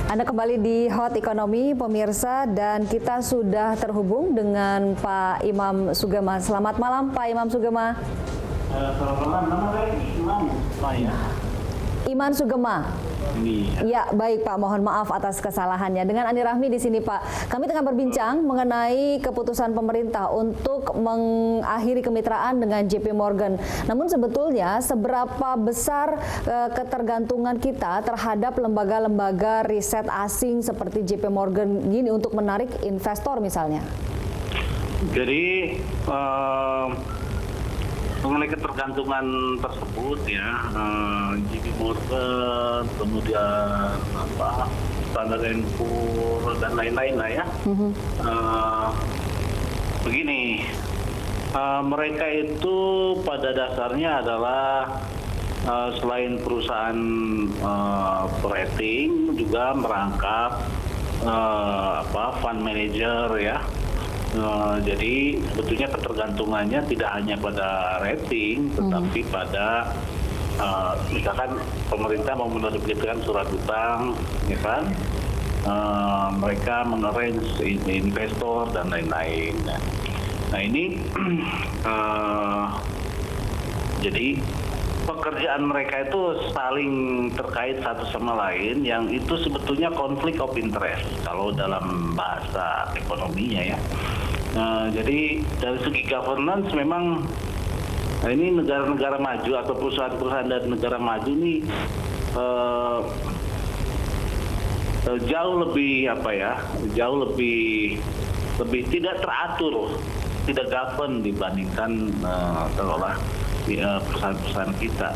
Anda kembali di Hot Economy, pemirsa, dan kita sudah terhubung dengan Pak Imam Sugema. Selamat malam, Pak Imam Sugema. Selamat malam, nama saya Iman Sugema. Ya, baik Pak, mohon maaf atas kesalahannya. Dengan Andi Rahmi di sini Pak, kami tengah berbincang mengenai keputusan pemerintah untuk mengakhiri kemitraan dengan JP Morgan. Namun sebetulnya seberapa besar ketergantungan kita terhadap lembaga-lembaga riset asing seperti JP Morgan gini untuk menarik investor misalnya? Jadi mengenai ketergantungan tersebut ya, JP Morgan, kemudian Standard & Poor's dan lain-lain lah ya. Begini, mereka itu pada dasarnya adalah selain perusahaan rating juga merangkap fund manager ya. Jadi sebetulnya ketergantungannya tidak hanya pada rating, tetapi pada misalkan pemerintah mau menerbitkan surat utang, ya kan, mereka mengarrange investor dan lain-lain. Nah ini jadi pekerjaan mereka itu saling terkait satu sama lain, yang itu sebetulnya konflik of interest kalau dalam bahasa ekonominya ya. Jadi dari segi governance memang ini negara-negara maju atau perusahaan-perusahaan dari negara maju ini jauh lebih tidak teratur, tidak govern dibandingkan perusahaan-perusahaan kita.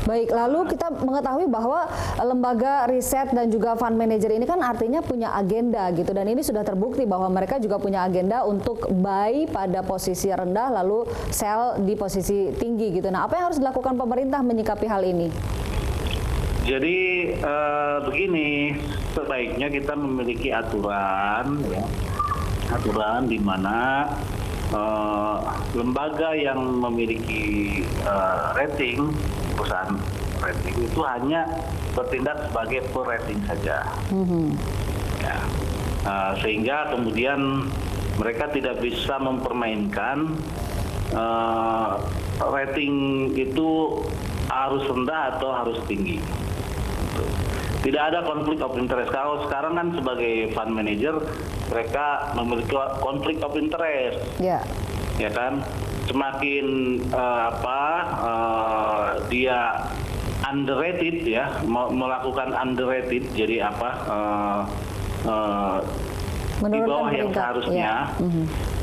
Baik, lalu kita mengetahui bahwa lembaga riset dan juga fund manager ini kan artinya punya agenda gitu, dan ini sudah terbukti bahwa mereka juga punya agenda untuk buy pada posisi rendah lalu sell di posisi tinggi gitu. Nah, apa yang harus dilakukan pemerintah menyikapi hal ini? Jadi begini, sebaiknya kita memiliki aturan ya, aturan di mana lembaga yang memiliki rating, perusahaan rating itu hanya bertindak sebagai per-rating saja. Ya. Sehingga kemudian mereka tidak bisa mempermainkan rating itu harus rendah atau harus tinggi. Tidak ada konflik of interest. Kalau sekarang kan sebagai fund manager mereka memiliki konflik of interest, ya kan? Semakin dia underrated ya, melakukan underrated, jadi di bawah yang seharusnya,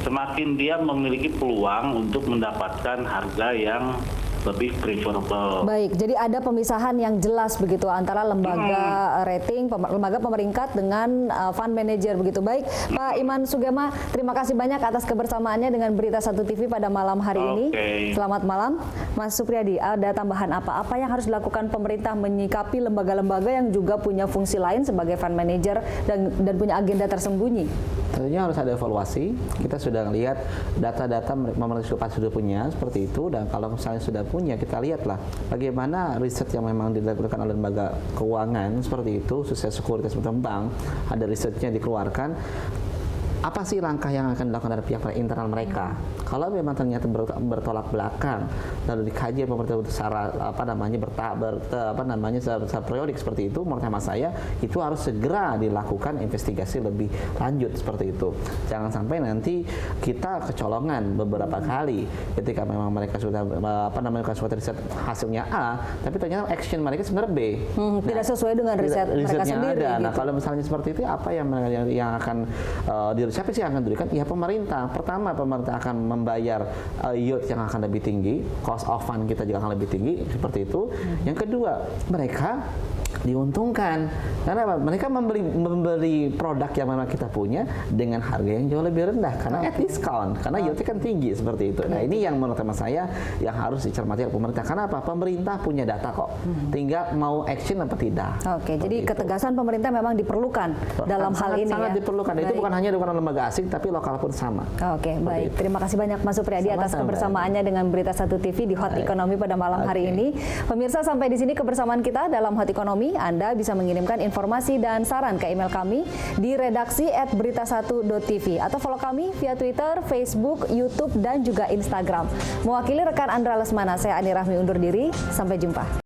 semakin dia memiliki peluang untuk mendapatkan harga yang lebih preferable. Baik, jadi ada pemisahan yang jelas begitu antara lembaga rating, lembaga pemeringkat dengan fund manager begitu. Baik, Pak Iman Sugema, terima kasih banyak atas kebersamaannya dengan Berita Satu TV pada malam hari ini. Selamat malam, Mas Supriyadi. Ada tambahan apa yang harus dilakukan pemerintah menyikapi lembaga-lembaga yang juga punya fungsi lain sebagai fund manager dan punya agenda tersembunyi? Tentunya harus ada evaluasi. Kita sudah melihat data-data pemerintah sudah punya seperti itu, dan kalau misalnya sudah punya, kita lihatlah bagaimana riset yang memang dilakukan oleh lembaga keuangan seperti itu, sukses sekuritas bank, ada risetnya dikeluarkan. Apa sih langkah yang akan dilakukan dari pihak internal mereka? Kalau memang ternyata bertolak belakang, lalu dikaji pemerintah secara secara periodik seperti itu, menurut hemat saya itu harus segera dilakukan investigasi lebih lanjut seperti itu. Jangan sampai nanti kita kecolongan beberapa kali ketika memang mereka sudah suatu riset hasilnya A, tapi ternyata action mereka sebenarnya B. Tidak sesuai dengan riset mereka sendiri. Ada. Nah, gitu. kalau misalnya seperti itu, apa yang akan siapa sih yang akan diberikan? Ya pemerintah. Pertama, pemerintah akan membayar yield yang akan lebih tinggi, cost of fund kita juga akan lebih tinggi, seperti itu. Yang kedua, mereka diuntungkan karena apa? Mereka membeli produk yang memang kita punya dengan harga yang jauh lebih rendah karena at discount, karena yieldnya kan tinggi seperti itu. Nah, ini yang menurut saya yang harus dicermati oleh pemerintah. Karena apa? Pemerintah punya data kok, tinggal mau action apa tidak. Oke, jadi ketegasan pemerintah memang diperlukan dalam hal ini. Sangat diperlukan. Itu bukan hanya dengan lembaga asing, tapi lokal pun sama. Oke, baik. Terima kasih banyak Mas Supriyadi atas kebersamaannya dengan Berita Satu TV di Hot Economy pada malam hari ini. Pemirsa, sampai di sini kebersamaan kita dalam Hot Economy. kami, Anda bisa mengirimkan informasi dan saran ke email kami di redaksi@berita1.tv atau follow kami via Twitter, Facebook, YouTube, dan juga Instagram. Mewakili rekan Andra Lesmana, saya Ani Rahmi undur diri. Sampai jumpa.